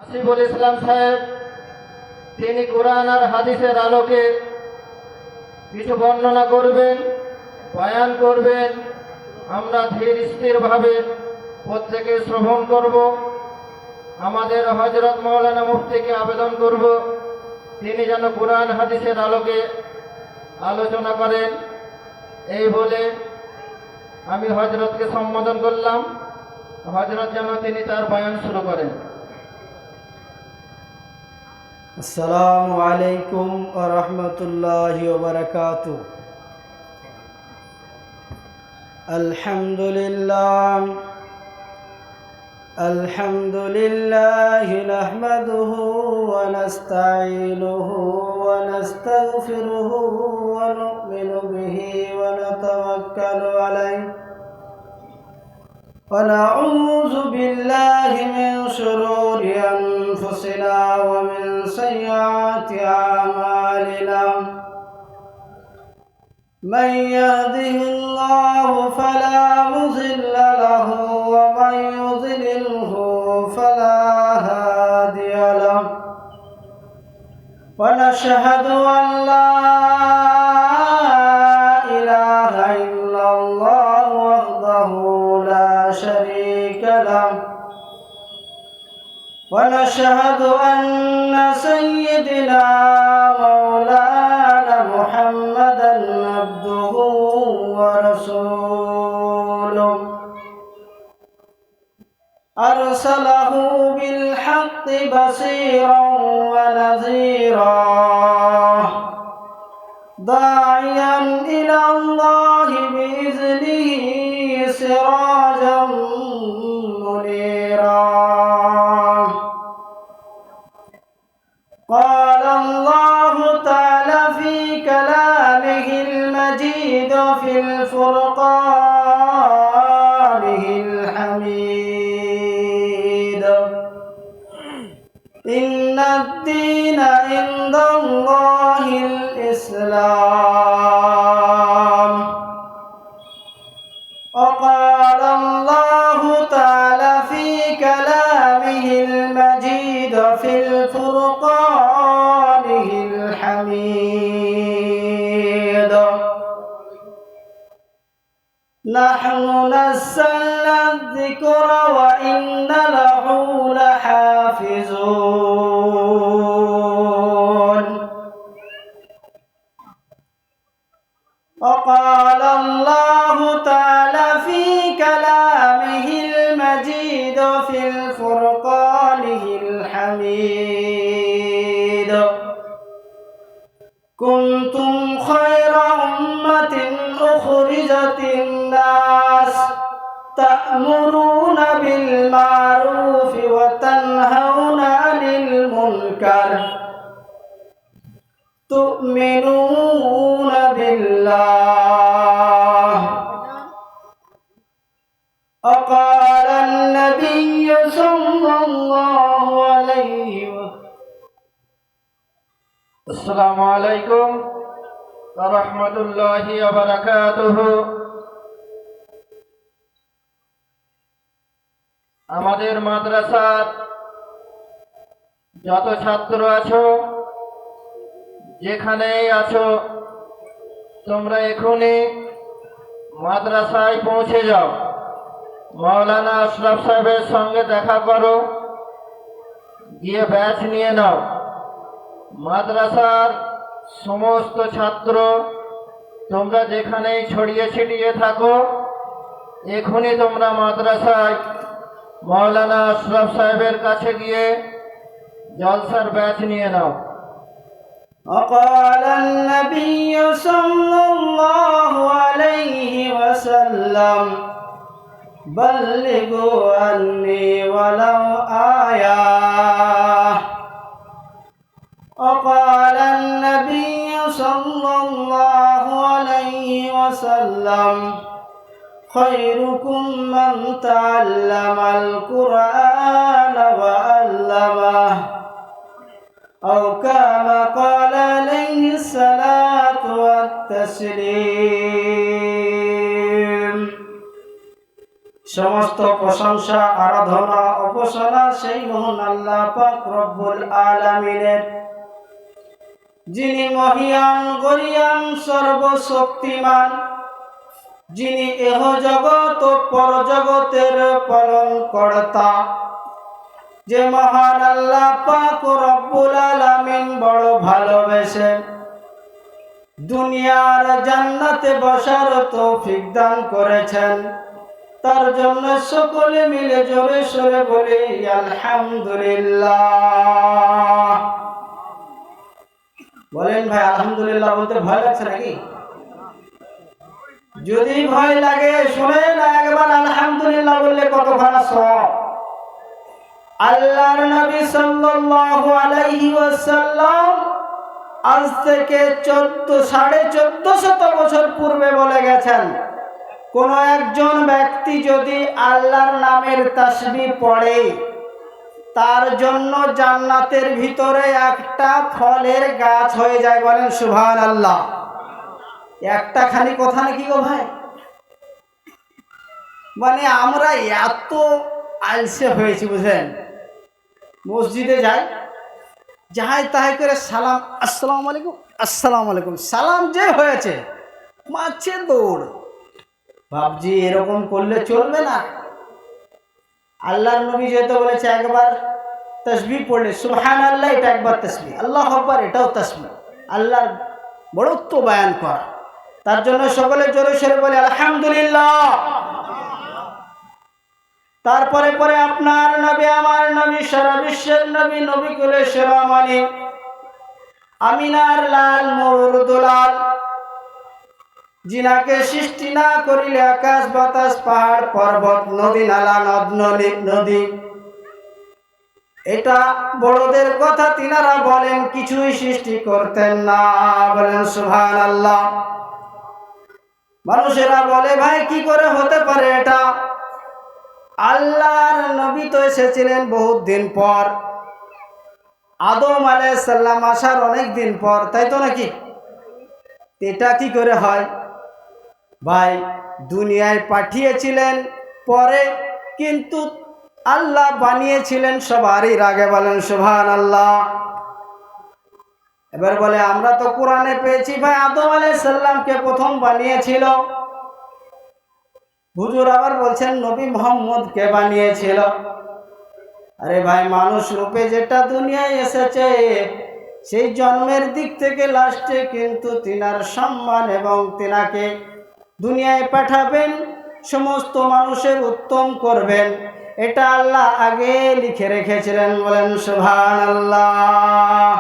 আসিফুল ইসলাম সাহেব তিনি কোরআন আর হাদিসের আলোকে কিছু বর্ণনা করবেন, বয়ান করবেন। আমরা ধীর স্থিরভাবে প্রত্যেকে শ্রবণ করব। আমাদের হযরত মাওলানা মুফতিকে আবেদন করব তিনি যেন কোরআন হাদিসের আলোকে আলোচনা করেন। এই বলে আমি হযরতকে সম্বোধন করলাম। হযরত যেন তিনি তার বয়ান শুরু করেন। আসসালামু আলাইকুম ওয়া রাহমাতুল্লাহি ওয়া বারাকাতুহু। আলহামদুলিল্লাহি নাহমাদুহু ওয়া নাস্তাঈনুহু ওয়া নাস্তাগফিরুহু ওয়া নু'মিনু বিহি ওয়া নাতাওয়াক্কালু আলাইহি ونعوذ بالله من شرور أنفسنا ومن سيئات أعمالنا من يهده الله فلا مضل له ومن يضلله فلا هادي له ونشهد أن لا إله إلا الله وحده لا شريك له ونشهد أن سيدنا مولانا محمدا عبده ورسوله أرسله بالحق بصيرا ونذيرا داعيا إلى الله بإذنه سراجا منيرا قال الله تعالى في كلامه المجيد في الفرقانه الحميد إن الدين عند الله الإسلام وقال الله تعالى في كلامه المجيد في الفرقانه الحميد نحن نزلنا الذكر وإنا له لحافظون وقال الله تعالى في كلامه المجيد في الفرقانه الحميد كنتم خير أمة أخرجت الناس تأمرون بالمعروف وتنهون عن المنكر تؤمنون بالله وقال النبي صلى الله عليه وسلم السلام عليكم ورحمة الله وبركاته। আমাদের মাদ্রাসার যত ছাত্র আছো, যেখানেই আছো, তোমরা এখনই মাদ্রাসায় পৌঁছে যাও। মাওলানা আশরাফ সাহেবের সঙ্গে দেখা করো, গিয়ে ব্যাচ নিয়ে নাও। মাদ্রাসার সমস্ত ছাত্র তোমরা যেখানেই ছড়িয়ে ছিটিয়ে থাকো, এখনই তোমরা মাদ্রাসায় মাওলানা আশরাফ সাহেবের কাছে গিয়ে জলসার ব্যাচ নিয়ে নাও। وقال النبي صلى الله عليه وسلم بلغوا عني ولو آية وقال النبي صلى الله عليه وسلم خيركم من تعلم القرآن وعلمه أو كما قال عليه الصلاة والتسليم সমস্ত প্রশংসা আরাধনা উপাসনা সেই মহান আল্লাহ পাক রব্বুল আলামিনের, যিনি মহিয়ান গরিয়ান সর্বশক্তিমান, যিনি এহ জগৎ ও পরজগতের পালন কর্তা। যে মহান আল্লাহ পাক রব্বুল আলামিন বড় ভালোবেসে দুনিয়ার জান্নাতে বসার তৌফিক দান করেছেন, তার জন্য সকলে মিলে জোরে সোরে বলি আলহামদুলিল্লাহ। বলেন ভাই, আলহামদুলিল্লাহ বলতে ভয় লাগছে নাকি? যদি ভয় লাগে শুনে না, একবার আলহামদুলিল্লাহ বললে কতখানা সওয়াব। আল্লাহর নবী সাল্লাল্লাহু আলাইহি ওয়াসাল্লাম আজ থেকে 1450 বছর পূর্বে বলে গেছেন, কোন একজন ব্যক্তি যদি আল্লাহর নামের তাসবিহ পড়ে, তার জন্য জান্নাতের ভিতরে একটা ফলের গাছ হয়ে যায়। বলেন সুবহানাল্লাহ। একটা খালি কথা নাকি গো ভাই? মানে আমরা এত আলসে হয়েছি বুঝলেন, মসজিদে যাই তাই করে সালাম, আসসালামু আলাইকুম, আসসালামু আলাইকুম, সালাম যে হয়েছে মারছে দৌড়। ভাবছি এরকম করলে চলবে না। আল্লাহর নবী যেহেতু বলেছে একবার তাসবিহ পড়লে সুবহানাল্লাহ, এটা একবার তাসবিহ, আল্লাহু আকবার এটাও তাসবিহ, আল্লাহর বড়ত্ব বয়ান করা। তার জন্য সকলে জোরে সোরে বলে আলহামদুলিল্লাহ। তারপরে পরে আপনার নবী, আমার নবী, সারা বিশ্বের নবী, নবী কুলে শিরোমণি আমিনার লাল মোর দুলাল, জিনাকে সৃষ্টি না করিলে আকাশ বাতাস পাহাড় পর্বত নদী নালা নদী, এটা বড়দের কথা, তিনারা বলেন কিছুই সৃষ্টি করতেন না। বলেন সুবহানাল্লাহ। মানুষেরা বলে ভাই কি করে হতে পারে এটা? আল্লাহর নবী তো এসেছিলেন বহুত দিন পর, আদম আলাইহিস সালাম আসার অনেক দিন পর, তাই তো নাকি? এটা কি করে হয় ভাই? দুনিয়ায় পাঠিয়েছিলেন পরে, কিন্তু আল্লাহ বানিয়েছিলেন সবারই আগে। বলেন সুবহানাল্লাহ। এবার বলে আমরা তো কোরআনে পেয়েছি ভাই আদম আলাইহিস সালামকে প্রথম বানিয়েছিল। হুজুর আবার বলছেন নবী মুহাম্মদকে বানিয়েছিল। আরে ভাই, মানুষ রূপে যেটা দুনিয়ায় এসেছে, সেই জন্মের দিক থেকে লাস্টে কিন্তু তিনার সম্মান এবং তিনাকে দুনিয়ায় পাঠাবেন, সমস্ত মানুষের উত্তম করবেন, এটা আল্লাহ আগে লিখে রেখেছিলেন। বলেন সুবহানাল্লাহ।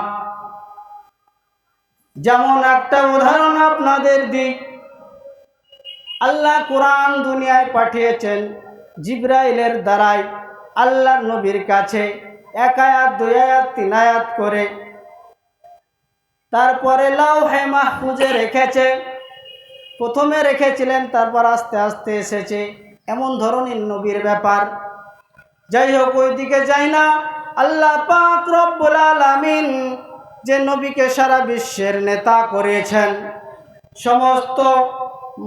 যেমন একটা উদাহরণ আপনাদের দিই, আল্লাহ কোরআন দুনিয়ায় পাঠিয়েছেন জিবরাইলের দ্বারাই আল্লাহর নবীর কাছে, 1 আয়াত 2 আয়াত 3 আয়াত করে, তারপরে লাউহে মাহফুজে রেখেছে। প্রথমে রেখেছিলেন, তারপর আস্তে আস্তে এসেছে, এমন ধরনের নবীর ব্যাপার। যাই হোক, ওই দিকে যাই না। আল্লাহ পাক রব্বুল আলামিন যে নবীকে সারা বিশ্বের নেতা করেছেন, সমস্ত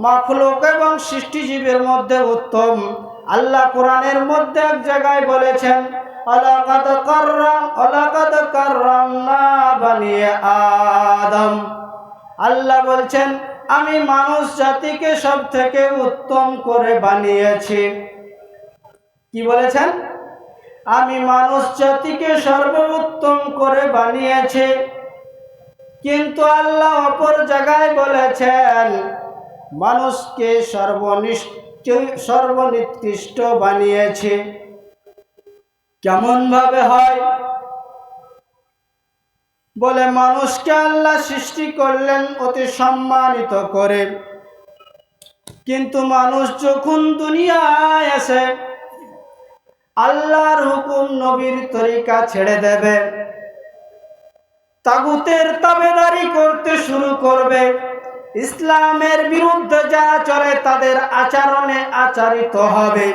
মাখলুক এবং সৃষ্টিজীবের মধ্যে উত্তম, আল্লাহ কোরআনের মধ্যে এক জায়গায় বলেছেন আলাকাদ কাররামনা বানি আদম। আল্লাহ বলছেন আমি মানুষ জাতিকে সব থেকে উত্তম করে বানিয়েছি। কি বলেছেন? আমি মানুষ জাতিকে সর্বোত্তম করে বানিয়েছি। কিন্তু আল্লাহ অপর জায়গায় বলেছেন মানুষকে সর্বনিকৃষ্ট বানিয়েছে। কেমন ভাবে হয়? বলে মানুষকে আল্লাহ সৃষ্টি করলেন অতি সম্মানিত করে, কিন্তু মানুষ যখন দুনিয়ায় আসে আল্লাহর হুকুম নবীর তরিকা ছেড়ে দেবে, তাগুতের তাবেদারি করতে শুরু করবে, ইসলামের বিরুদ্ধে যা চলে তাদের আচরণে আচরিত হবে।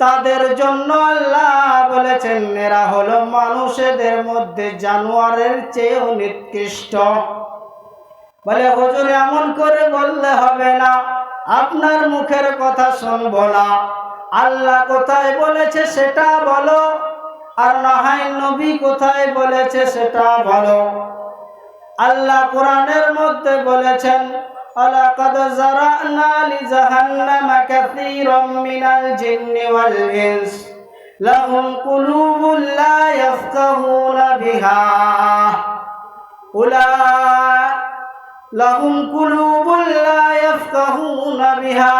তাদের জন্য আল্লাহ বলেছেন এরা হলো মানুষদের মধ্যে জানোয়ারের চেয়েও নিকৃষ্ট। বলে হুজুর এমন করে বললে হবে না, আপনার মুখের কথা শুনবো না। আল্লাহ কোথায় বলেছে সেটা বলো, আর না হয় নবী কোথায় বলেছে সেটা বলো। আল্লাহ কোরআনের মধ্যে বলেছেন, আলাকাদ জারানা লিজাহান্নামা কাসীরাম মিনাল জিন্নি ওয়াল ইনস লাহুম কুলুবুন লা ইয়াফকাহুনা বিহা লাহুম কুলুবুন লা ইয়াফকাহুনা বিহা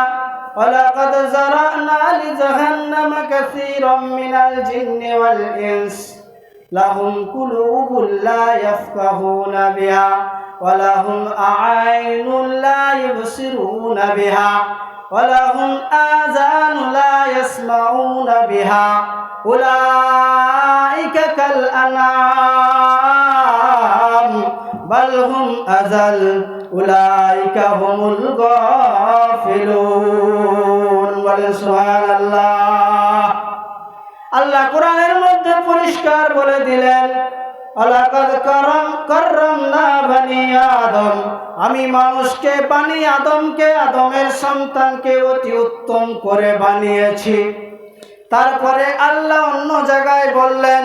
ওয়ালাকাদ জারানা লিজাহান্নামা কাসীরাম মিনাল জিন্নি ওয়াল ইনস লাহুম কুলুবুন লা ইয়াফকাহুনা বিহা ওয়ালাহুম আ'আইনুন লা ইবসিরুনা বিহা ওয়ালাহুম আযানুন লা ইয়াসমাউনা বিহা উলাইকা কাল আনআম বাল হুম আযাল উলাইকা হুমুল গাফিলুন। বলেন সুবহানাল্লাহ। আল্লাহ কোরআনের মধ্যে পরিষ্কার বলে দিলেন, আলাকাদ কাররামনা বনি আদম, আমি মানুষকে বানি আদমকে, আদমের সন্তানকে অতি উত্তম করে বানিয়েছি। তারপরে আল্লাহ অন্য জায়গায় বললেন,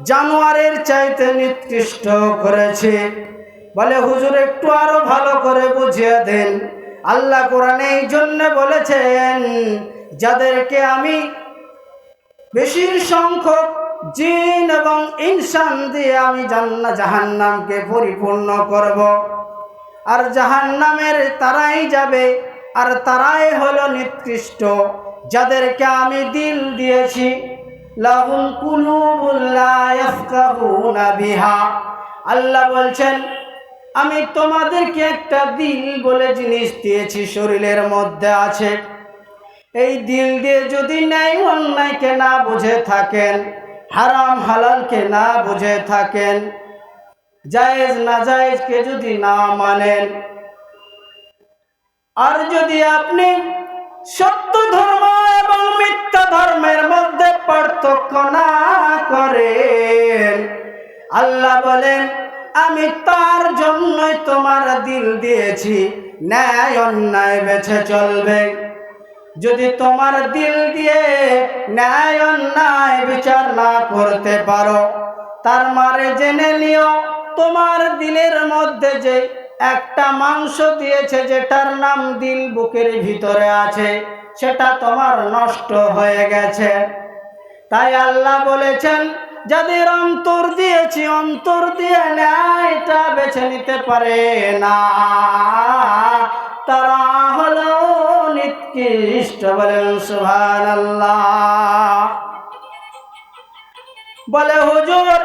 জানোয়ারের চাইতে নিকৃষ্ট করেছি। বলে হুজুর একটু আরো ভালো করে বুঝিয়ে দেন। আল্লাহ কোরআনে এই জন্য বলেছেন, যাদেরকে আমি বেশির সংখ্যক জিন এবং ইনসান দিয়ে আমি জাহান্নামকে পরিপূর্ণ করব, আর জাহান্নামের তারাই যাবে, আর তারাই হলো নিকৃষ্ট যাদেরকে আমি দিল দিয়েছি। লাহুম কুলুবুন লা ইয়াফকাহুনা বিহা, আল্লাহ বলছেন আমি তোমাদেরকে একটা দিল বলে জিনিস দিয়েছি, শরীরের মধ্যে আছে। এই দিল দিয়ে যদি ন্যায় অন্যায়কে না বুঝে থাকেন, হারাম হালালকে না বুঝে থাকেন, জায়েজ নাজায়েজকে যদি না মানেন, আর যদি আপনি সত্য ধর্ম এবং মিথ্যা ধর্মের মধ্যে পার্থক্য না করেন, আল্লাহ বলেন আমি তার জন্যই তোমার দিল দিয়েছি, ন্যায় অন্যায় বেছে চলবে। যদি তোমার দিল দিয়ে ন্যায় অন্যায় বিচার না করতে পারো, তার মানে জেনে নিও তোমার দিলের মধ্যে যে একটা মাংস দিয়েছে, যেটার নাম দিল বুকের ভিতরে আছে, সেটা তোমার নষ্ট হয়ে গেছে। তাই আল্লাহ বলেছেন, যাদের অন্তর দিয়েছি, অন্তর দিয়ে ন্যায়টা বেছে নিতে পারে না, তারা হলো নিকৃষ্ট। বলেন সুবহানাল্লাহ। বলে হুজুর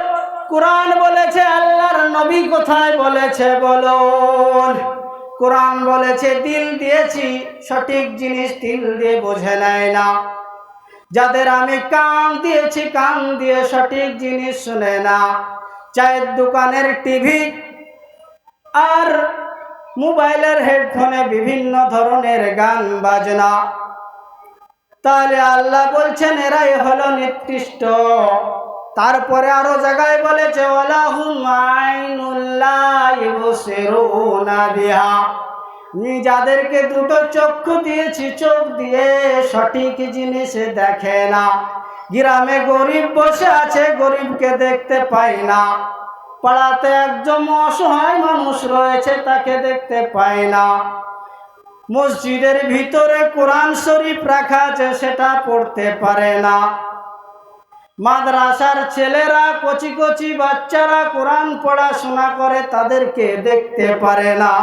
কোরআন বলেছে, আল্লাহর নবী কোথায় বলেছে বলুন? কোরআন বলেছে দিল দিয়েছি, সঠিক জিনিস দিল দিয়ে বোঝে নেয় না। যাদের আমি কান দিয়েছি, কান দিয়ে সঠিক জিনিস শুনে না। চায়ের দোকানের টিভি আর মোবাইলের হেডফোনে বিভিন্ন ধরনের গান বাজনা, তাহলে আল্লাহ বলছেন এরাই হলো নিকৃষ্ট। তারপরে আরো জায়গায় বলেছে, ওয়ালাহুম আইনুল লা ইবসিরুনা বিহা, আমি যাদেরকে দুটো চক্ষু দিয়েছি, চোখ দিয়ে সঠিক জিনিস দেখে না। গ্রামে গরিব বসে আছে, গরিবকে দেখতে পাই না। পাড়াতে একজন অসহায় মানুষ রয়েছে, তাকে দেখতে পাই না। মসজিদের ভিতরে কোরআন শরীফ রাখা আছে, সেটা পড়তে পারে না। মাদ্রাসার ছেলেরা, কচি কচি বাচ্চারা কোরআন পড়াশোনা করে, তাদেরকে দেখতে পারে না।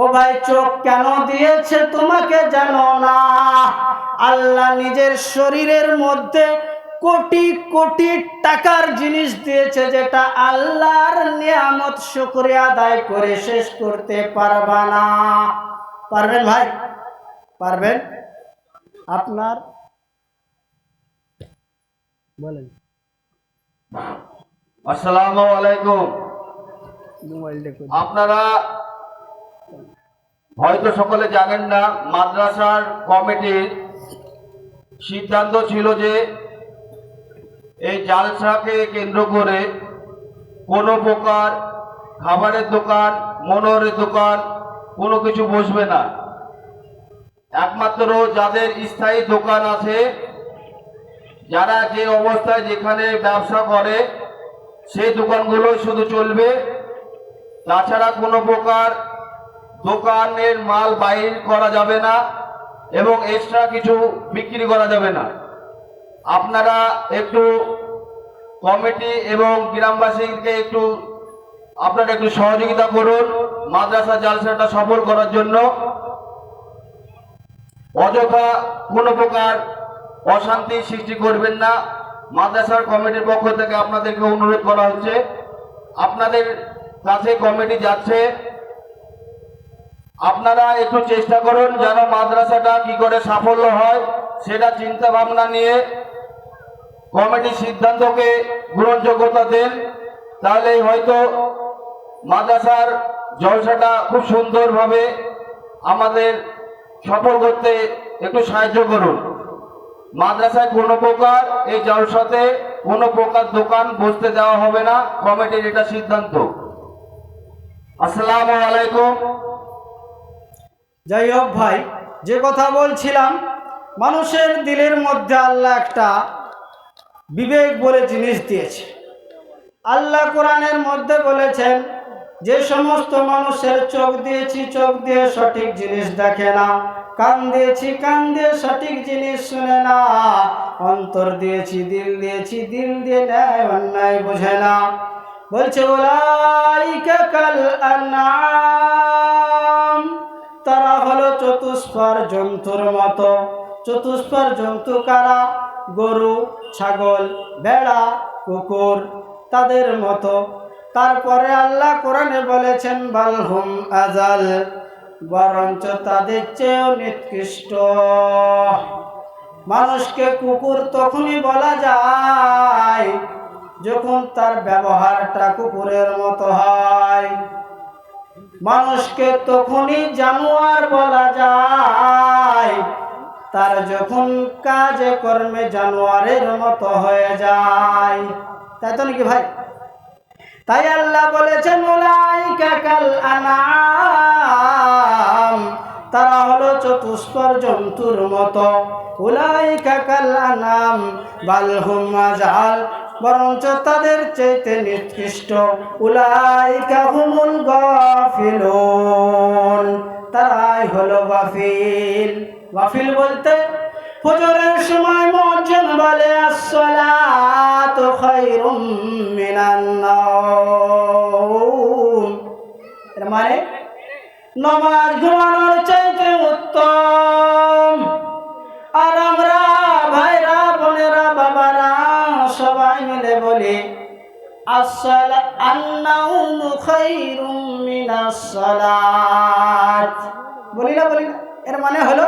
ও ভাই, চোখ কেন দিয়েছে তোমাকে জানো না? আল্লাহ নিজের শরীরের মধ্যে কোটি কোটি টাকার জিনিস দিয়েছে, যেটা আল্লাহর নিয়ামত শুকরিয়া আদায় করে শেষ করতে পারবা না। পারবেন ভাই? পারবেন? আপনার বলেন। আসসালামু আলাইকুম। আপনারা হয়তো সকলে জানেন না, মাদ্রাসার কমিটির সিদ্ধান্ত ছিল যে এই জালসাকে কেন্দ্র করে কোনো প্রকার খাবারের দোকান, মনোহরের দোকান কোনো কিছু বসবে না। একমাত্র যাদের স্থায়ী দোকান আছে, যারা যে অবস্থায় যেখানে ব্যবসা করে সেই দোকানগুলো শুধু চলবে। তাছাড়া কোনো প্রকার দোকানের মাল বাইর করা যাবে না এবং এক্সট্রা কিছু বিক্রি করা যাবে না। আপনারা একটু কমিটি এবং গ্রামবাসীকে আপনারা একটু সহযোগিতা করুন মাদ্রাসা জালসাটা সফল করার জন্য। অযথা কোনো প্রকার অশান্তি সৃষ্টি করবেন না। মাদ্রাসার কমিটির পক্ষ থেকে আপনাদেরকে অনুরোধ করা হচ্ছে, আপনাদের কাছে কমিটি যাচ্ছে, আপনারা একটু চেষ্টা করুন যেন মাদ্রাসাটা কি করে সাফল্য হয় সেটা চিন্তা ভাবনা নিয়ে কমিটির সিদ্ধান্তকে গ্রহণযোগ্যতা দেন। তাহলে হয়তো মাদ্রাসার জলসাটা খুব সুন্দরভাবে আমাদের সফল করতে একটু সাহায্য করুন। মাদ্রাসায় কোনো প্রকার এই জলসাতে কোনো প্রকার দোকান বসতে দেওয়া হবে না, কমিটির এটা সিদ্ধান্ত। আসসালামু আলাইকুম। যাই হোক ভাই, যে কথা বলছিলাম, মানুষের দিলের মধ্যে আল্লাহ একটা বিবেক বলে জিনিস দিয়েছে। আল্লাহ কোরআনের মধ্যে বলেছেন, যে সমস্ত মানুষের চোখ দিয়েছি, চোখ দিয়ে সঠিক জিনিস দেখে না, কান দিয়েছি, কান দিয়ে সঠিক জিনিস শুনে না, অন্তর দিয়েছি, দিল দিয়েছি, দিল দিয়ে ন্যায় অন্যায় বোঝে না। বলছে উলাইকা কাল আনআম, তারা হলো চতুষ্পদ জন্তুর মতো। চতুষ্পদ জন্তু কারা? গরু, ছাগল, ভেড়া, কুকুর, তাদের মতো। তারপরে আল্লাহ কোরআনে বলেছেন বালহুম আজাল, বরঞ্চ তাদের চেয়েও নিকৃষ্ট। মানুষকে কুকুর তখনই বলা যায় যখন তার ব্যবহারটা কুকুরের মতো হয়। মানুষকে তখনই জানোয়ার বলা যায় তার যখন কাজে কর্মে জানোয়ারের মতো হয়ে যায়। তাই তো নাকি ভাই? তাই আল্লাহ বলেছেন উলাইকা কাল আনআম, তারা হলো চতুষ্পদ জন্তুর মতো। উলাইকা কাল আনআম বাল হুম আযাল, বরঞ্চ তাদের চাইতে নিকৃষ্ট। উলাইকা হুমুল গাফিলুন, তারাই হলো গাফিল। গাফিল বলতে ফজরের সময় মুয়াজ্জিন বলে আসসালাতু খায়রুম মিনান নাওম, এর মানে নামাজ ঘুমানোর চাইতে উত্তম। আর আমরা ভাইরা, বোনেরা, বাবারা সবাই মিলে বলি আন-নাওমু খায়রুম মিনাস সালাত, বলি না? এর মানে হলো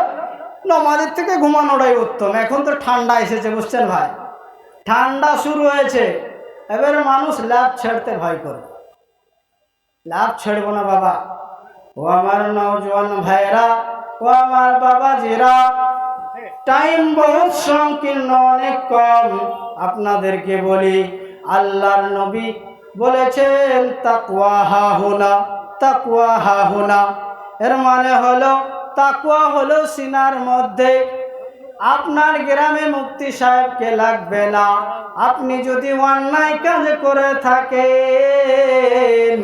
নামাজের থেকে ঘুমানোটাই উত্তম। এখন তো ঠান্ডা এসেছে, বুঝছেন ভাই? ঠান্ডা শুরু হয়েছে, এবারে মানুষ লাভ ছাড়তে ভয় করে। লাভ ছাড়বো না বাবা। ও আমার নওজোয়ান ভাইরা, ও আমার বাবাজিরা, টাইম বহুত সংকীর্ণ, অনেক কম। আপনাদেরকে বলি, আল্লাহর নবী বলেছেন তাকওয়া হাহুনা, তাকওয়া হাহুনা। এর মানে হলো তাকওয়া হলো সিনার মধ্যে। আপনার গ্রামে মুফতি সাহেবকে লাগবে না। আপনি যদি অন্যায় কাজ করে থাকেন,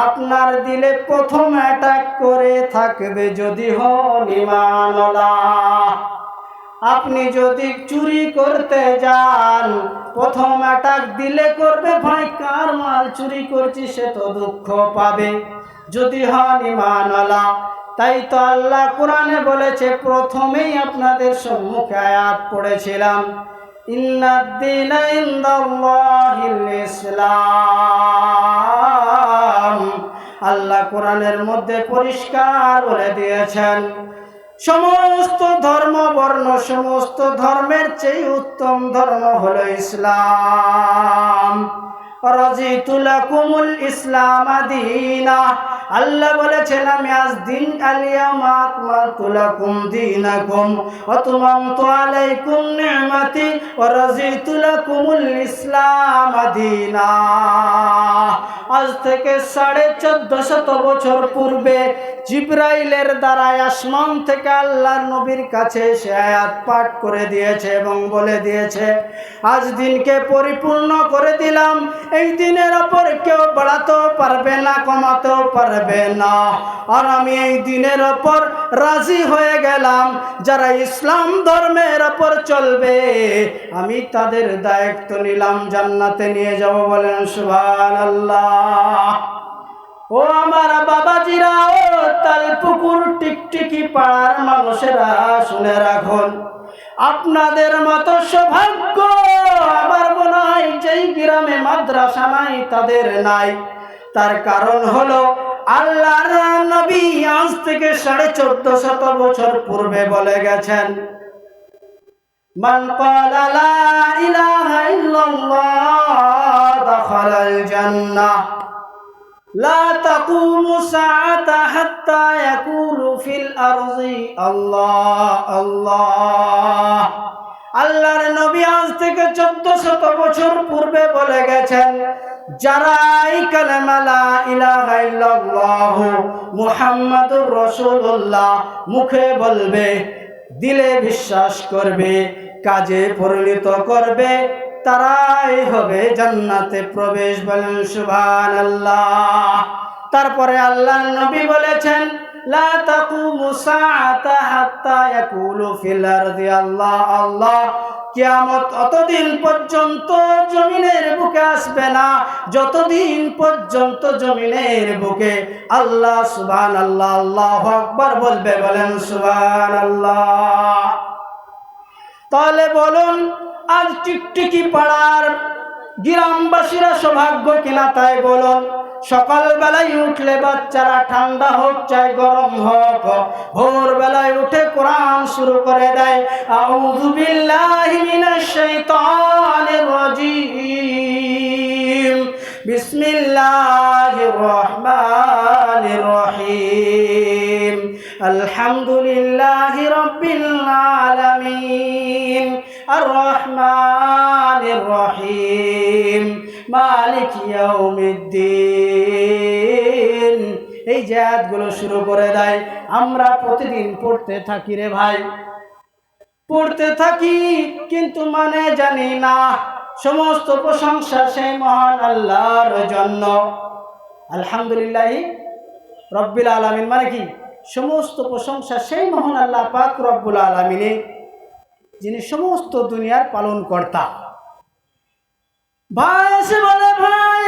আপনার দিলে প্রথম অ্যাটাক করে থাকবে যদি হন ঈমানওয়ালা। আপনি যদি চুরি করতে যান, প্রথম অ্যাটাক দিলে করবে ভাই কার মাল চুরি করছি, সে তো দুঃখ পাবে যদি হন ঈমানওয়ালা। তাই তো আল্লাহ কোরআনে বলেছে, প্রথমেই আপনাদের সম্মুখে আয়াত পড়েছিলাম, ইন্নাদ-দীনা ইনদাল্লাহিল ইসলাম। আল্লাহ কোরআনের মধ্যে পরিষ্কার বলে দিয়েছেন, সমস্ত ধর্ম বর্ণ, সমস্ত ধর্মের চেয়ে উত্তম ধর্ম হলো ইসলাম। রাজিতু লাকুমুল ইসলাম দীনা, আল্লাহ বলেছেন আমি আজ দিন আল-ইয়াওমা আকমালতু লাকুম দীনাকুম ওয়া আতমামতু আলাইকুম নি'মাতি ওয়া রাজিতু লাকুমুল ইসলাম দীনা। আজ থেকে 1450 বছর পূর্বে জিবরাইলের দ্বারা আসমান থেকে আল্লাহর নবীর কাছে সে আয়াত পাঠ করে দিয়েছে এবং বলে দিয়েছে, আজ দিনকে পরিপূর্ণ করে দিলাম। এই দিনের ওপর কেউ বাড়াতেও পারবে না, কমাতেও পারবে না। আর আমি এই দিনের ওপর রাজি হয়ে গেলাম, যারা ইসলাম ধর্মের ওপর চলবে আমি তাদের দায়িত্ব নিলাম, জান্নাতে নিয়ে যাব। বলেন সুবহানাল্লাহ। ও আমার বাবাজিরা, ও তালপুকুর টিকটিকি পাড়ার মানুষেরা, শুনে রাখুন, আপনাদের মতো সৌভাগ্য আমার মনে হয় যেই গ্রামে মাদ্রাসা নাই তাদের নাই। তার কারণ হলো আল্লাহর নবী আজ থেকে 1450 বছর পূর্বে বলে গেছেন, মান ক্বালা লা ইলাহা ইল্লাল্লাহ দাখালাল জান্নাহ লা তাকুমু সাআতা হাত্তা ইয়াকুলু ফিল আরদি আল্লাহ আল্লাহ। আল্লাহর নবী আজ থেকে 1400 বছর পূর্বে বলে গেছেন, যারা এই কালেমা লা ইলাহা ইল্লাল্লাহ মুহাম্মাদুর রাসূলুল্লাহ মুখে বলবে, দিলে বিশ্বাস করবে, কাজে পরিণত করবে, তারাই হবে জান্নাতে প্রবেশ। বলেন সুবহানাল্লাহ। তারপরে আল্লাহর নবী বলেছেন, লা তাকুমু সাআতা হাত্তা ইয়াকুলু ফিল আরদি আল্লাহ আল্লাহ। কিয়ামত অতদিন পর্যন্ত জমিনের বুকে আসবে না যতদিন পর্যন্ত জমিনের বুকে আল্লাহ সুবহানাল্লাহ আল্লাহু আকবার বলবে। বলেন সুবহানাল্লাহ। তাহলে বলুন, আজ টিকটিকি পাড়ার গ্রামবাসীরা সৌভাগ্য কিনা তাই বলুন। সকালবেলায় উঠলে বাচ্চারা ঠান্ডা হোক চাই গরম হোক, ভোরবেলায় উঠে কোরআন শুরু করে দেয়, আউযু বিল্লাহি মিনাশ শাইতানির রাজীম, বিসমিল্লাহির রহমানির রহিম, আলহামদুলিল্লাহি রাব্বিল আলামিন, আর রহমানির রহিম, মালিক ইয়াউমিদ্দিন। এই যে আয়াতগুলো শুরু করে দেয়, আমরা প্রতিদিন পড়তে থাকি রে ভাই, পড়তে থাকি, কিন্তু মানে জানি না সমস্ত প্রশংসা সেই মহান আল্লাহর জন্য। আলহামদুলিল্লাহি রব্বিল আলামিন মানে কি? সমস্ত প্রশংসা সেই মহান আল্লাহ পাক রব্বুল আলামিনের, যিনি সমস্ত দুনিয়ার পালন কর্তা। ভাই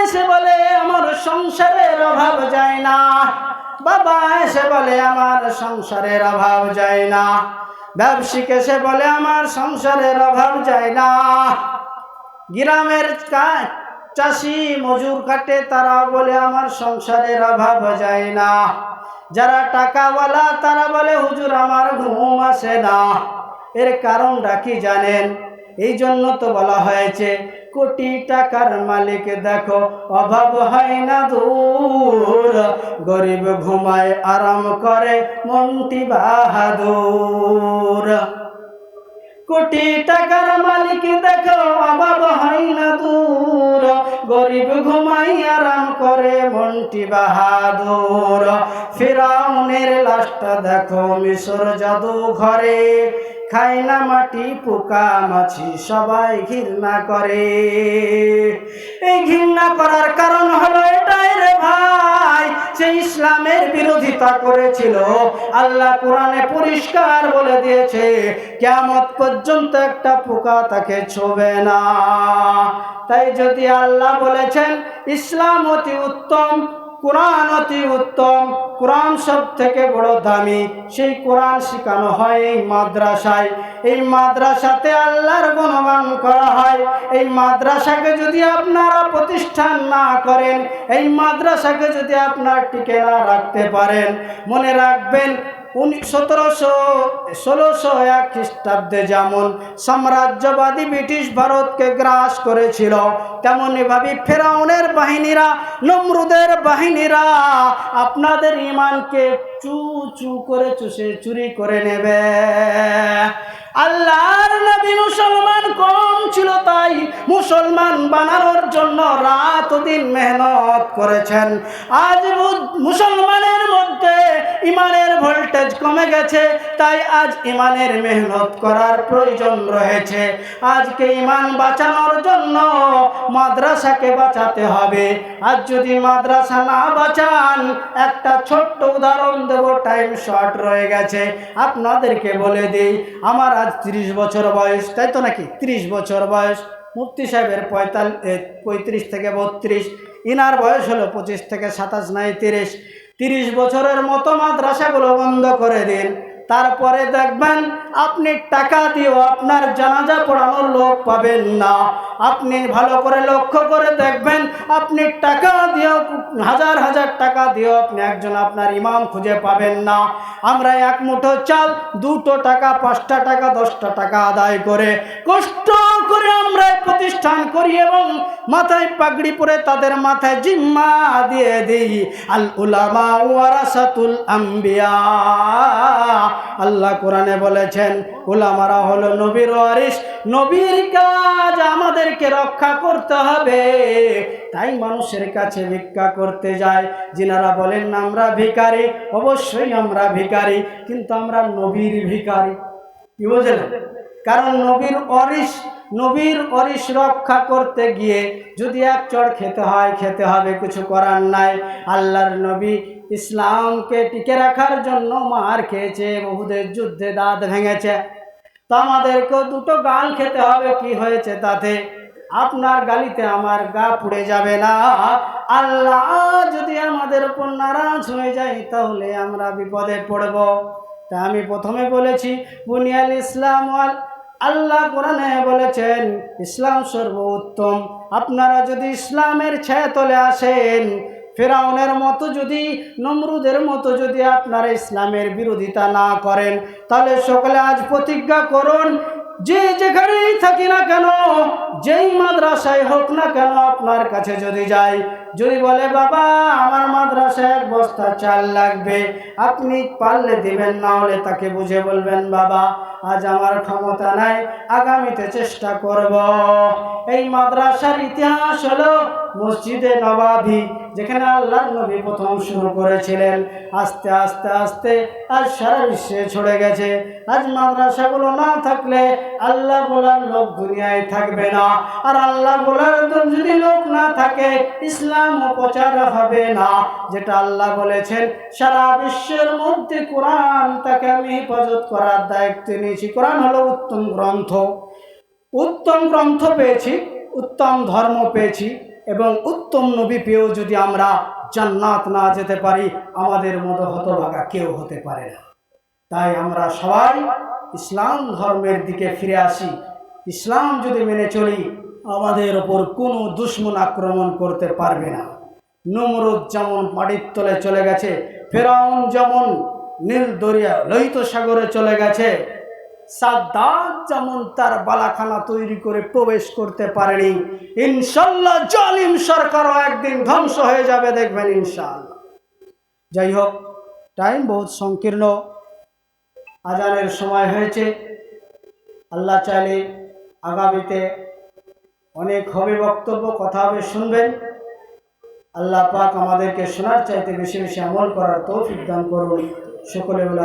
এসে বলে আমার সংসারের অভাব যায় না, বাবা এসে বলে আমার সংসারের অভাব যায় না, ব্যবসায়িক এসে বলে আমার সংসারের অভাব যায় না, গ্রামের চাষি মজুর কাটে তারা বলে আমার সংসারের অভাব যায় না, যারা টাকাওয়ালা তারা বলে হুজুর আমার ঘুম আসে না। এর কারণটা কি জানেন? এই জন্য তো বলা হয়েছে, কোটি টাকার মালিক দেখো অভাব হয় না দূর, গরিব ঘুমায় আরাম করে মনটি বাহাদুর। কোটি টাকার মালিক দেখো অভাব হয় না দূর, গরিব ঘুমাই আরাম করে মনটি বাহাদুর। ফিরাউনের লাশটা দেখো মিশর জাদু ঘরে, খায় না মাটি পোকা মাছি সবাই ঘৃণা করে। এই ঘৃণা করার কারণ হলো এটাই রে ভাই, সে ইসলামের বিরোধিতা করেছিল। আল্লাহ কোরআনে পরিষ্কার বলে দিয়েছে, কিয়ামত পর্যন্ত একটা পোকা তাকে ছোঁবে না। তাই যদি আল্লাহ বলেছেন ইসলাম অতি উত্তম, কোরআন অতি উত্তম, কোরআন সব থেকে বড় দামি, সেই কোরআন শেখানো হয় এই মাদ্রাসায়। এই মাদ্রাসাতে আল্লাহর গুণগান করা হয়। এই মাদ্রাসাকে যদি আপনারা প্রতিষ্ঠান না করেন, এই মাদ্রাসাকে যদি আপনারা টিকে না রাখতে পারেন, মনে রাখবেন 1601 খ্রিস্টাব্দে যেমন সাম্রাজ্যবাদী ব্রিটিশ ভারতকে গ্রাস করেছিল, তেমনি ভাবে ফেরাউনের বাহিনীরা, নমরুদের বাহিনীরা আপনাদের ঈমানকে চু চু করে চুষে চুরি করে নেবে। আল্লাহর নবী মুসলমান কম ছিল, তাই মুসলমান বানানোর জন্য রাত দিন মেহনত করেছেন। আজ মুসলমানের মধ্যে ইমানের ভোল্টেজ কমে গেছে, তাই আজ ইমানের মেহনত করার প্রয়োজন রয়েছে। আজকে ইমান বাঁচানোর জন্য মাদ্রাসাকে বাঁচাতে হবে। আজ যদি মাদ্রাসা না বাঁচান, একটা ছোট্ট উদাহরণ দেব, টাইম শর্ট রয়ে গেছে। আপনাদেরকে বলে দিই, আমার আজ 30 বছর বয়স, তাই তো নাকি? 30 বছর বয়স। মুফতি সাহেবের 35 থেকে 32, ইনার বয়স হলো 25 থেকে 27, নাই 30। 30 বছরের মতো মাদ্রাসাগুলো বন্ধ করে দিন, তারপরে দেখবেন আপনি টাকা দিয়েও আপনার জানাজা পড়ানোর লোক পাবেন না। আপনি ভালো করে লক্ষ্য করে দেখবেন, আপনি টাকা দিয়েও, হাজার হাজার টাকা দিয়েও আপনি একজন আপনার ইমাম খুঁজে পাবেন না। আমরা এক মুঠো চাল 2 টাকা, 5 টাকা, 10 টাকা আদায় করে কষ্ট করে আমরা প্রতিষ্ঠান করি এবং মাথায় পাগড়ি পরে তাদের মাথায় জিম্মা দিয়ে দিই। আল উলামা ওয়ারাসাতুল আম্বিয়া। আল্লাহ কোরআনে বলেছেন, উলামারা হলো নবীর ওয়ারিস। নবীর কাজ আমাদেরকে রক্ষা করতে হবে। তাই মানুষের কাছে ভিক্ষা করতে যায়, যিনারা বলেন না আমরা ভিখারি, অবশ্যই আমরা ভিখারি, কিন্তু আমরা নবীর ভিখারি। কি বুঝলেন? কারণ নবীর ওয়ারিস রক্ষা করতে গিয়ে যদি এক চড় খেতে হয়, খেতে হবে, কিছু করার নাই। আল্লাহর নবী ইসলামকে টিকে রাখার জন্য মার খেয়েছে, বহুদের যুদ্ধে দাঁত ভেঙেছে। তো আমাদেরকেও 2 গাল খেতে হবে, কি হয়েছে তাতে? আপনার গালিতে আমার গা পুড়ে যাবে না। আল্লাহ যদি আমাদের উপর নারাজ হয়ে যায়, তাহলে আমরা বিপদে পড়ব। তা আমি প্রথমে বলেছি, বুনিয়াল ইসলাম ওয়াল, আল্লাহ কোরআনে বলেছেন ইসলাম সর্বোত্তম। আপনারা যদি ইসলামের ছায়াতলে আসেন, ফেরাউনের মতো যদি, নমরুদের মতো যদি আপনারা ইসলামের বিরোধিতা না করেন, তাহলে সকলে আজ প্রতিজ্ঞা করুন, যে যেখানেই থাকি না কেন, যেই মাদ্রাসায় হোক না কেন, আপনার কাছে যদি যাই, যদি বলে বাবা আমার মাদ্রাসায় 1 বস্তা চাল লাগবে, আপনি পারলে দিবেন, না হলে তাকে বুঝে বলবেন বাবা আজ আমার ক্ষমতা নাই, আগামীতে চেষ্টা করব। এই মাদ্রাসার ইতিহাস হলো মসজিদে নবাবী, যেখানে আল্লাহর নবী প্রথম শুরু করেছিলেন। আস্তে আস্তে আস্তে আজ সারা বিশ্বে ছড়ে গেছে। আজ মাদ্রাসাগুলো না থাকলে আল্লাহ বলার লোক দুনিয়ায় থাকবে না, আর আল্লাহ বলার যদি লোক না থাকে, ইসলাম প্রচার হবে না। যেটা আল্লাহ বলেছেন, সারা বিশ্বের মধ্যে কোরআন, তাকে আমি হেফাজত করার দায়িত্ব নিয়েছি। কোরআন হলো উত্তম গ্রন্থ। উত্তম গ্রন্থ পেয়েছি, উত্তম ধর্ম পেয়েছি, এবং উত্তম নবী পেয়েও যদি আমরা জান্নাত না যেতে পারি, আমাদের মতো হতভাগা কেউ হতে পারে না। তাই আমরা সবাই ইসলাম ধর্মের দিকে ফিরে আসি। ইসলাম যদি মেনে চলি, আমাদের ওপর কোনো দুশমন আক্রমণ করতে পারবে না। নমরুদ যেমন মাটির তলে চলে গেছে, ফেরাউন যেমন নীল দরিয়া লোহিত সাগরে চলে গেছে, সাদ্দাত যেমন তার বালাখানা তৈরি করে প্রবেশ করতে পারেনি, ইনশাল্লাহ জালিম সরকারও একদিন ধ্বংস হয়ে যাবে, দেখবেন ইনশাআল্লাহ। যাই হোক, টাইম বহুত সংকীর্ণ, আজানের সময় হয়েছে। আল্লাহ চাইলে আগামীতে অনেক হবে বক্তব্য, কথা হবে, শুনবেন। আল্লাহ পাক আমাদেরকে শোনার চাইতে বেশি বেশি আমল করার তৌফিক দান করুন। সকলে বলে